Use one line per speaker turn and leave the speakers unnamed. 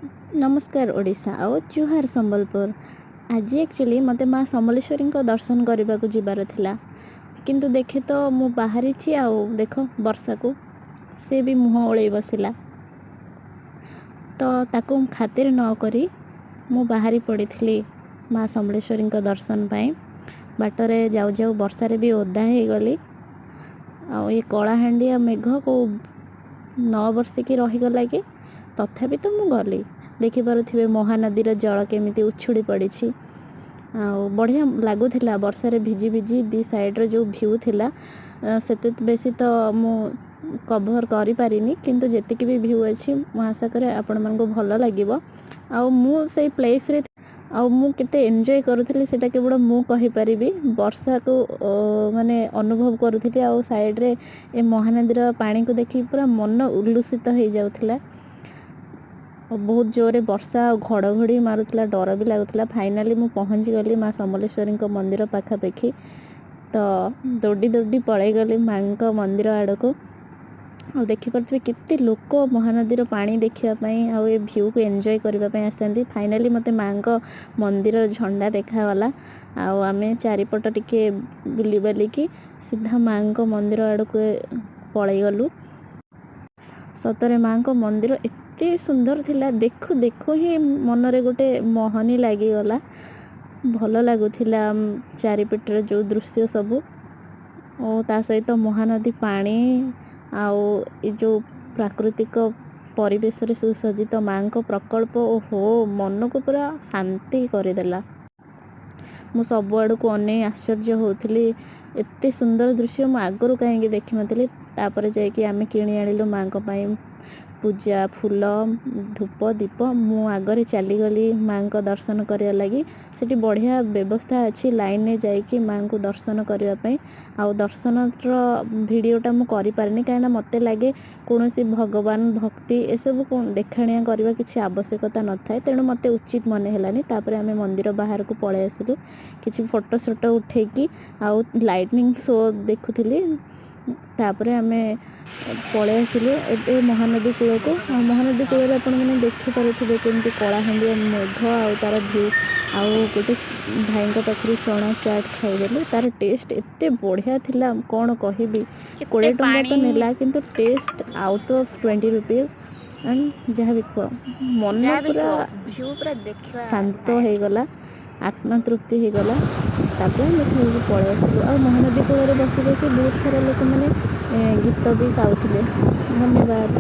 नमस्कार ओडिशा आउ जुहार संबलपुर। आज एक्चुअली मत माँ समलेश्वरी दर्शन करने को जीवार थिला किंतु देखे तो मु बाहरी आउ देख वर्षा को से भी मुँह ओले बसला तो ताकू खातिर न करी मु बाहरी पड़ी थी माँ समलेश्वरी दर्शन पाई। बाटरे जाऊ जाऊ वर्षारे भी ओदा हो गली आ ये कलाहांडिया मेघ को 9 वर्ष की रहीगला कि तथापि तो मु गली देखिपे महानदीर जल केमी उछुड़ी पड़ी बढ़िया लगुला वर्षारे भिजी भिजी दी साइड्र जो भ्यू थिला से बेसी तो मु कभर करि पारिनी किंतु जेतिकी भी भ्यू अच्छी मु आशा करे आपण मानको भल लागिबो। आउ मु से प्लेस रे आउ मु केते एन्जॉय करूथली सेटा केवल मु कहि परिबी। वर्षा को माने अनुभव करूथली आउ साइड रे ए महानदीर पानी को देखि पूरा मन उल्लसित हो जाउथला। बहुत जोरे वर्षा घड़घड़ी मारुला डर भी लगुला। फाइनाली मु पहुँची गली माँ समलेश्वरी मंदिर पाखापाखि तो दौड़ी दौड़ी पलि गली माँ मंदिर आड़ को और देखिपे केते लोक महानदीर पानी देखापी आउ ए भ्यू को एंजॉय करने आसती। फाइनाली मते माँ मंदिर झंडा देखागला आउ आमे चारिपट टिके बुली बालिकी सीधा माँ मंदिर आड़ को पलि गलु। सतरे माँ मंदिर एते सुंदर थिला देखु देखु ही मनरे गोटे मोहनी लागिगला। भल लगुला चारिपटर जो दृश्य सबू और ता सहित महानदी पानी आउ ये जो प्राकृतिक परिवेश रे सुसज्जित माँ को प्रकल्प ओहो मन को पूरा शांति करदेला। मु सब आड़ को अने आश्चर्य होउथली एते सुंदर दृश्य मु आगरू कहीं देखि नथिली। तापर जाइए आम किणी आनिलु माँ पूजा फूल धूप दीप मु आगरे चलीगली माँ दर्शन करने लगी। सेठी बढ़िया व्यवस्था अच्छी लाइन में जाइए माँ को दर्शन करने आउ दर्शन वीडियोटा मु करि पारनी कहीं मत लगे कौन सी भगवान भक्ति एसबू देखाणिया करने किसी आवश्यकता न थाए तेणु मत उचित मन है। तापर आम मंदिर बाहर को पलि आसिलु किसी फोटो सोटो उठेकी आउ लाइटनिंग शो देखुली। तापर आम पलि आसिलु ए महानदी कूल को। महानदी कूल आप देखिपे केमती कलाहांडिया मेघ आउ तार भ्यू आउ गोटे भाई पाखु चना चाट खाईदेलु तार टेस्ट एते बढ़िया थिला कौन कहबी। 20 टंका तो नेला किंतु test out of 20 rupees and जहाँ भी खुआ मन पूरा शांत हो गला आत्मा तृप्ति हो गला। तापर देखिए पलि आसिलु आ महानदी कूल बसी बसी बहुत सारा लोक मैंने गीत भी गाउथिले। धन्यवाद।